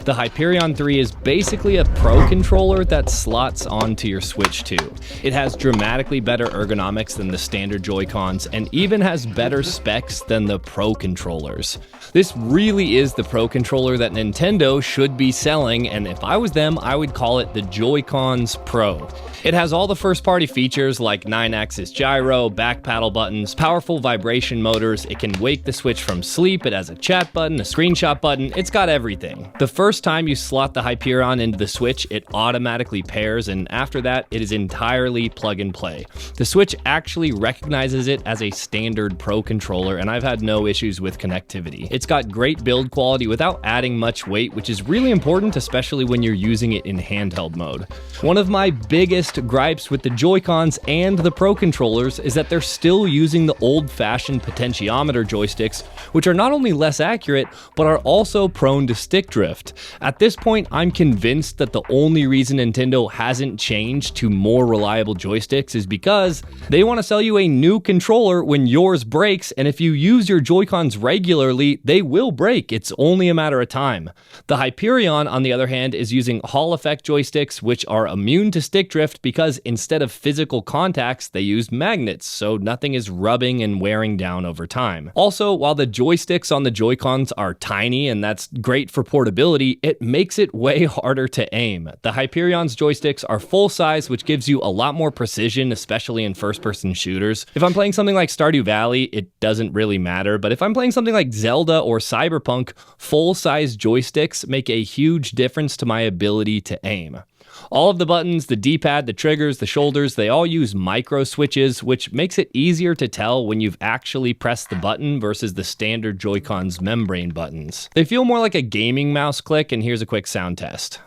The Hyperion 3 is basically a Pro controller that slots onto your Switch 2. It has dramatically better ergonomics than the standard Joy-Cons and even has better specs than the Pro controllers. This really is the Pro controller that Nintendo should be selling, and if I was them, I would call it the Joy-Cons Pro. It has all the first-party features like 9-axis gyro, back paddle buttons, powerful vibration motors, it can wake the Switch from sleep, it has a chat button, a screenshot button, it's got everything. The first time you slot the Hyperion into the Switch, it automatically pairs, and after that, it is entirely plug and play. The Switch actually recognizes it as a standard Pro controller, and I've had no issues with connectivity. It's got great build quality without adding much weight, which is really important, especially when you're using it in handheld mode. One of my biggest gripes with the Joy-Cons and the Pro controllers is that they're still using the old-fashioned potentiometer joysticks, which are not only less accurate, but are also prone to stick drift. At this point, I'm convinced that the only reason Nintendo hasn't changed to more reliable joysticks is because they want to sell you a new controller when yours breaks, and if you use your Joy-Cons regularly, they will break. It's only a matter of time. The Hyperion, on the other hand, is using Hall effect joysticks, which are immune to stick drift because instead of physical contacts, they use magnets, so nothing is rubbing and wearing down over time. Also, while the joysticks on the Joy-Cons are tiny and that's great for portability, it makes it way harder to aim. The Hyperion's joysticks are full size, which gives you a lot more precision, especially in first-person shooters. If I'm playing something like Stardew Valley, it doesn't really matter, but if I'm playing something like Zelda or Cyberpunk, full-size joysticks make a huge difference to my ability to aim. All of the buttons, the D-pad, the triggers, the shoulders, they all use microswitches, which makes it easier to tell when you've actually pressed the button versus the standard Joy-Con's membrane buttons. They feel more like a gaming mouse click, and here's a quick sound test.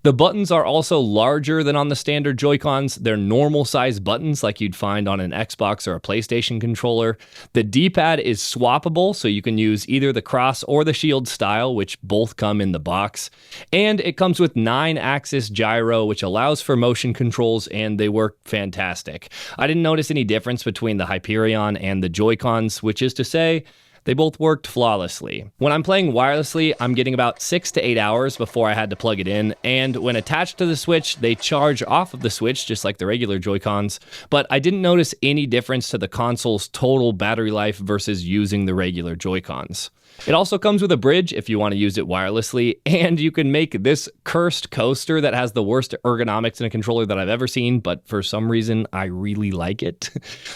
The buttons are also larger than on the standard Joy-Cons. They're normal size buttons like you'd find on an Xbox or a PlayStation controller. The D-pad is swappable, so you can use either the cross or the shield style, which both come in the box. And it comes with 9-axis gyro, which allows for motion controls, and they work fantastic. I didn't notice any difference between the Hyperion and the Joy-Cons, which is to say, they both worked flawlessly. When I'm playing wirelessly, I'm getting about 6 to 8 hours before I had to plug it in, and when attached to the Switch, they charge off of the Switch just like the regular Joy-Cons, but I didn't notice any difference to the console's total battery life versus using the regular Joy-Cons. It also comes with a bridge if you want to use it wirelessly, and you can make this cursed coaster that has the worst ergonomics in a controller that I've ever seen, but for some reason, I really like it.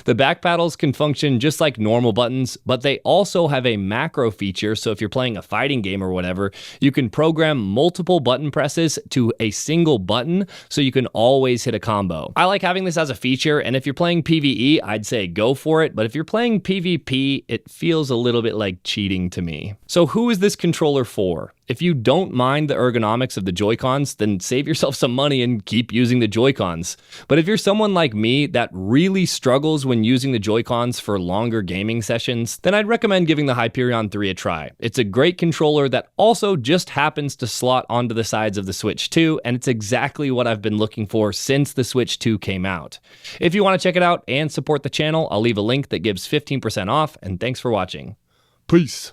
The back paddles can function just like normal buttons, but they also have a macro feature, so if you're playing a fighting game or whatever, you can program multiple button presses to a single button, so you can always hit a combo. I like having this as a feature, and if you're playing PvE, I'd say go for it, but if you're playing PvP, it feels a little bit like cheating to me. So who is this controller for? If you don't mind the ergonomics of the Joy-Cons, then save yourself some money and keep using the Joy-Cons. But if you're someone like me that really struggles when using the Joy-Cons for longer gaming sessions, then I'd recommend giving the Hyperion 3 a try. It's a great controller that also just happens to slot onto the sides of the Switch 2, and it's exactly what I've been looking for since the Switch 2 came out. If you want to check it out and support the channel, I'll leave a link that gives 15% off, and thanks for watching. Peace.